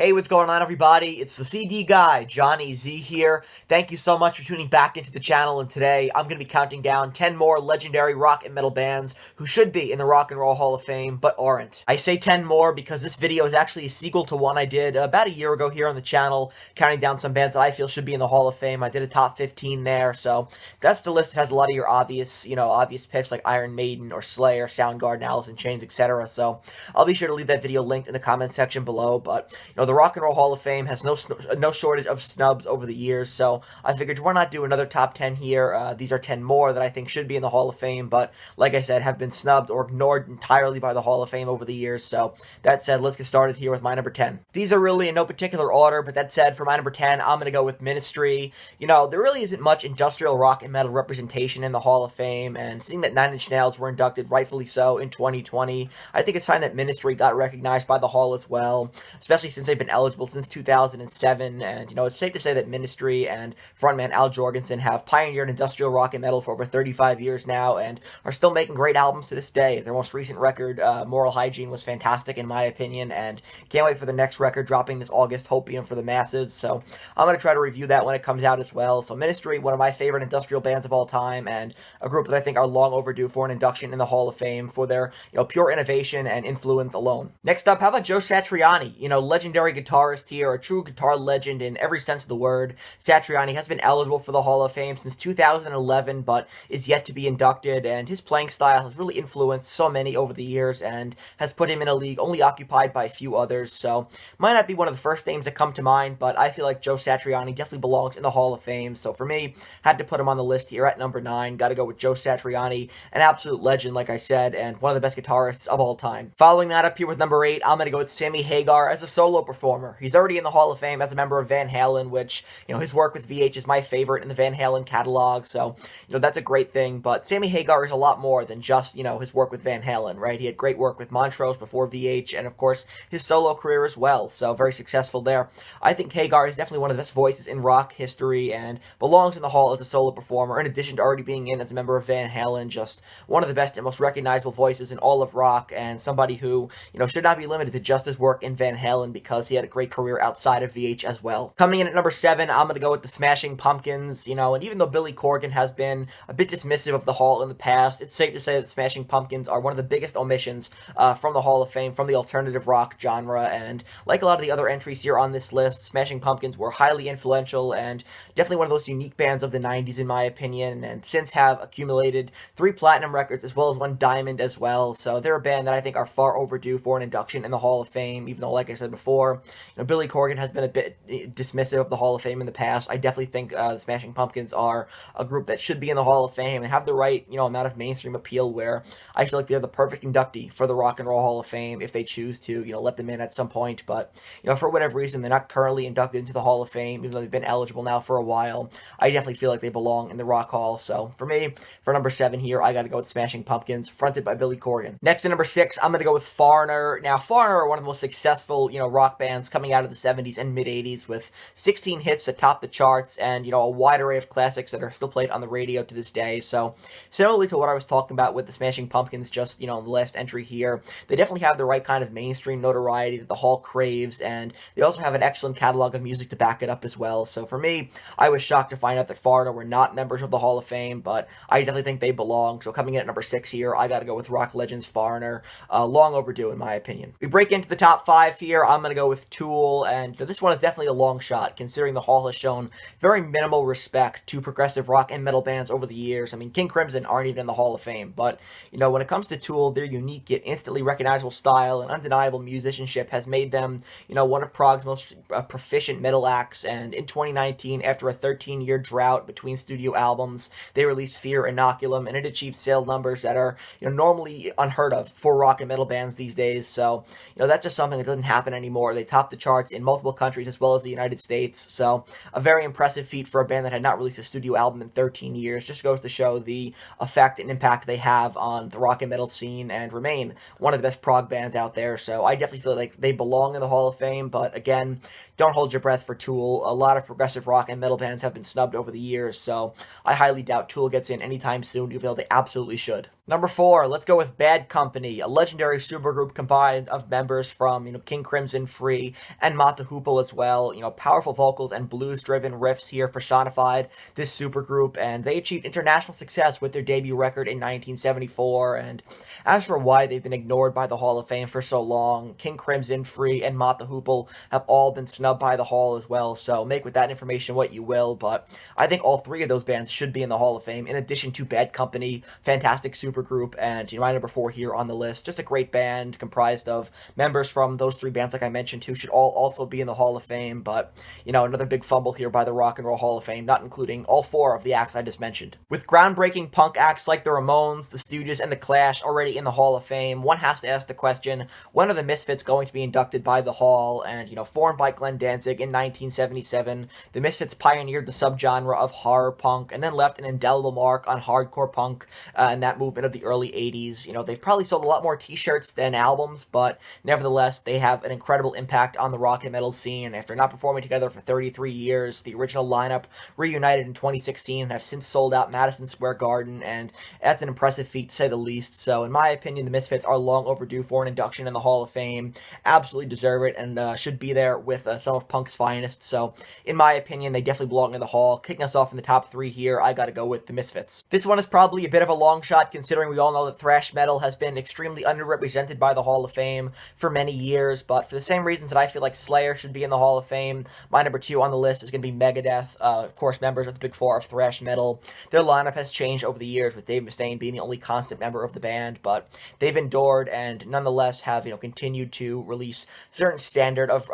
Hey, what's going on, everybody? It's the CD guy, Johnny Z here. Thank you so much for tuning back into the channel, and today I'm going to be counting down 10 more legendary rock and metal bands who should be in the Rock and Roll Hall of Fame, but aren't. I say 10 more because this video is actually a sequel to one I did about a year ago here on the channel, counting down some bands that I feel should be in the Hall of Fame. I did a top 15 there, so that's the list that has a lot of your obvious picks like Iron Maiden or Slayer, Soundgarden, Alice in Chains, etc. So I'll be sure to leave that video linked in the comment section below, but the Rock and Roll Hall of Fame has no shortage of snubs over the years, so I figured why not do another top 10 here. These are 10 more that I think should be in the Hall of Fame, but like I said, have been snubbed or ignored entirely by the Hall of Fame over the years. So that said, let's get started here with my number 10. These are really in no particular order, but that said, for my number 10, I'm going to go with Ministry. There really isn't much industrial rock and metal representation in the Hall of Fame, and seeing that 9 Inch Nails were inducted, rightfully so, in 2020, I think it's time that Ministry got recognized by the Hall as well, especially since they've been eligible since 2007, and it's safe to say that Ministry and frontman Al Jorgensen have pioneered industrial rock and metal for over 35 years now, and are still making great albums to this day. Their most recent record, Moral Hygiene, was fantastic in my opinion, and can't wait for the next record dropping this August, Hopium for the Masses, so I'm going to try to review that when it comes out as well. So Ministry, one of my favorite industrial bands of all time, and a group that I think are long overdue for an induction in the Hall of Fame for their pure innovation and influence alone. Next up, how about Joe Satriani? Legendary guitarist here, a true guitar legend in every sense of the word. Satriani has been eligible for the Hall of Fame since 2011, but is yet to be inducted, and his playing style has really influenced so many over the years and has put him in a league only occupied by a few others, so might not be one of the first names that come to mind, but I feel like Joe Satriani definitely belongs in the Hall of Fame, so for me, had to put him on the list here at number 9. Gotta go with Joe Satriani, an absolute legend, like I said, and one of the best guitarists of all time. Following that up here with number 8, I'm gonna go with Sammy Hagar as a solo performer. He's already in the Hall of Fame as a member of Van Halen, which, his work with VH is my favorite in the Van Halen catalog, so, that's a great thing, but Sammy Hagar is a lot more than just, his work with Van Halen, right? He had great work with Montrose before VH, and of course, his solo career as well, so very successful there. I think Hagar is definitely one of the best voices in rock history, and belongs in the Hall as a solo performer, in addition to already being in as a member of Van Halen. Just one of the best and most recognizable voices in all of rock, and somebody who, should not be limited to just his work in Van Halen, because he had a great career outside of VH as well. Coming in at number 7, I'm going to go with the Smashing Pumpkins, and even though Billy Corgan has been a bit dismissive of the Hall in the past, it's safe to say that Smashing Pumpkins are one of the biggest omissions from the Hall of Fame, from the alternative rock genre, and like a lot of the other entries here on this list, Smashing Pumpkins were highly influential and definitely one of those unique bands of the 90s in my opinion, and since have accumulated 3 platinum records as well as 1 diamond as well, so they're a band that I think are far overdue for an induction in the Hall of Fame, even though, like I said before, Billy Corgan has been a bit dismissive of the Hall of Fame in the past. I definitely think the Smashing Pumpkins are a group that should be in the Hall of Fame and have the right, amount of mainstream appeal, where I feel like they're the perfect inductee for the Rock and Roll Hall of Fame if they choose to, let them in at some point, but, for whatever reason, they're not currently inducted into the Hall of Fame, even though they've been eligible now for a while. I definitely feel like they belong in the Rock Hall, so for me, for number 7 here, I gotta go with Smashing Pumpkins, fronted by Billy Corgan. Next, at number 6, I'm gonna go with Foreigner. Now, Foreigner are one of the most successful, rock bands coming out of the 70s and mid-80s, with 16 hits that top the charts, and, a wide array of classics that are still played on the radio to this day. So, similarly to what I was talking about with the Smashing Pumpkins just, in the last entry here, they definitely have the right kind of mainstream notoriety that the Hall craves, and they also have an excellent catalog of music to back it up as well. So for me, I was shocked to find out that Foreigner were not members of the Hall of Fame, but I definitely think they belong. So coming in at number 6 here, I gotta go with rock legends Foreigner. Long overdue in my opinion. We break into the top 5 here. I'm gonna go with Tool, and this one is definitely a long shot, considering the Hall has shown very minimal respect to progressive rock and metal bands over the years. I mean, King Crimson aren't even in the Hall of Fame, but, when it comes to Tool, their unique yet instantly recognizable style and undeniable musicianship has made them, one of Prague's most proficient metal acts, and in 2019, after a 13-year drought between studio albums, they released Fear Inoculum, and it achieved sale numbers that are, normally unheard of for rock and metal bands these days, so, that's just something that doesn't happen anymore. They topped the charts in multiple countries as well as the United States, so a very impressive feat for a band that had not released a studio album in 13 years. Just goes to show the effect and impact they have on the rock and metal scene, and remain one of the best prog bands out there, so I definitely feel like they belong in the Hall of Fame, but again, don't hold your breath for Tool. A lot of progressive rock and metal bands have been snubbed over the years, so I highly doubt Tool gets in anytime soon, even though they absolutely should. Number 4, let's go with Bad Company, a legendary supergroup combined of members from, King Crimson, Free, and Mata Hoople as well. Powerful vocals and blues-driven riffs here personified this supergroup, and they achieved international success with their debut record in 1974. And as for why they've been ignored by the Hall of Fame for so long, King Crimson, Free, and Mata Hoople have all been snubbed by the Hall as well, so make with that information what you will, but I think all three of those bands should be in the Hall of Fame, in addition to Bad Company, fantastic supergroup, and my number 4 here on the list. Just a great band comprised of members from those three bands, like I mentioned, who should all also be in the Hall of Fame. But another big fumble here by the Rock and Roll Hall of Fame, not including all 4 of the acts I just mentioned. With groundbreaking punk acts like the Ramones, the Stooges, and the Clash already in the Hall of Fame, one has to ask the question: when are the Misfits going to be inducted by the Hall? And formed by Glenn Danzig in 1977, the Misfits pioneered the subgenre of horror punk, and then left an indelible mark on hardcore punk and that movement of the early 80s. They've probably sold a lot more t-shirts than albums, but nevertheless, they have an incredible impact on the rock and metal scene. After not performing together for 33 years, the original lineup reunited in 2016 and have since sold out Madison Square Garden, and that's an impressive feat to say the least. So in my opinion, the Misfits are long overdue for an induction in the Hall of Fame. Absolutely deserve it, and should be there with some of punk's finest. So in my opinion, they definitely belong in the Hall. Kicking us off in the top 3 here, I gotta go with the Misfits. This one is probably a bit of a long shot, considering we all know that thrash metal has been extremely underrepresented by the Hall of Fame for many years, but for the same reasons that I feel like Slayer should be in the Hall of Fame, my number 2 on the list is going to be Megadeth, of course, members of the Big Four of thrash metal. Their lineup has changed over the years, with Dave Mustaine being the only constant member of the band, but they've endured and nonetheless have, continued to release certain standard of,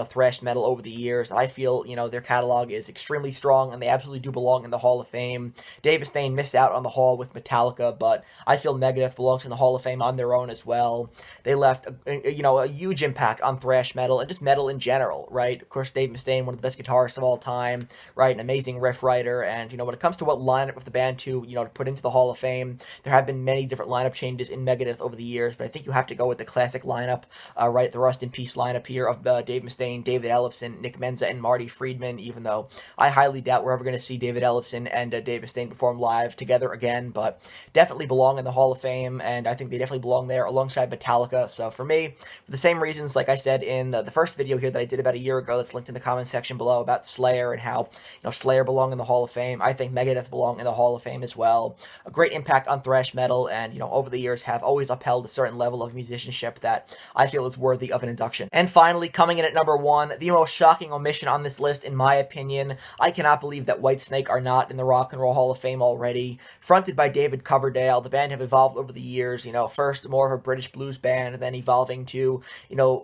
thrash metal over the years. I feel, their catalog is extremely strong, and they absolutely do belong in the Hall of Fame. Dave Mustaine missed out on the Hall with Metallica, but I feel Megadeth belongs in the Hall of Fame on their own as well. They left a huge impact on thrash metal and just metal in general, right? Of course, Dave Mustaine, one of the best guitarists of all time, right? An amazing riff writer, and when it comes to what lineup of the band to put into the Hall of Fame, there have been many different lineup changes in Megadeth over the years, but I think you have to go with the classic lineup, right? The Rust in Peace lineup here of Dave Mustaine, David Ellefson, Nick Menza, and Marty Friedman. Even though I highly doubt we're ever going to see David Ellefson and Dave Mustaine perform live together again, but definitely belong in the Hall of Fame, and I think they definitely belong there alongside Metallica. So for me, for the same reasons, like I said in the first video here that I did about a year ago, that's linked in the comment section below, about Slayer and how Slayer belong in the Hall of Fame, I think Megadeth belong in the Hall of Fame as well. A great impact on thrash metal, and over the years have always upheld a certain level of musicianship that I feel is worthy of an induction. And finally, coming in at number 1, the most shocking omission on this list, in my opinion. I cannot believe that Whitesnake are not in the Rock and Roll Hall of Fame already. Fronted by David Coverdale, the band have evolved over the years, first more of a British blues band, and then evolving to,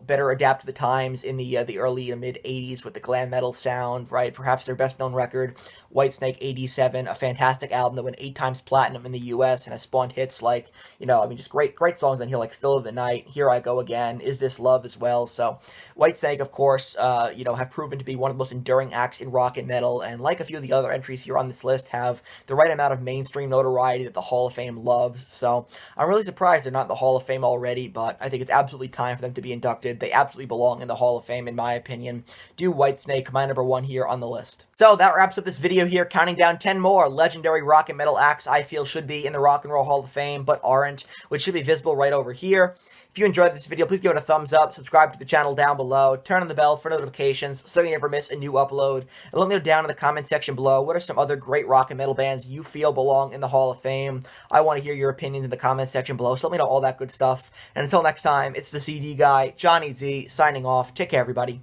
better adapt to the times in the early to mid 80s with the glam metal sound, right? Perhaps their best known record, Whitesnake 87, a fantastic album that went 8 times platinum in the US and has spawned hits like, just great songs on here like Still of the Night, Here I Go Again, Is This Love as well. So Whitesnake, of course, have proven to be one of the most enduring acts in rock and metal, and like a few of the other entries here on this list, have the right amount of mainstream notoriety that the Hall of Fame loves. So I'm really surprised they're not in the Hall of Fame already, but I think it's absolutely time for them to be inducted. They absolutely belong in the Hall of Fame, in my opinion. Do Whitesnake, my number 1 here on the list. So that wraps up this video here, counting down 10 more legendary rock and metal acts I feel should be in the Rock and Roll Hall of Fame, but aren't, which should be visible right over here. If you enjoyed this video, please give it a thumbs up, subscribe to the channel down below, turn on the bell for notifications so you never miss a new upload, and let me know down in the comment section below what are some other great rock and metal bands you feel belong in the Hall of Fame. I want to hear your opinions in the comment section below, so let me know all that good stuff. And until next time, it's the CD guy, Johnny Z, signing off. Take care, everybody.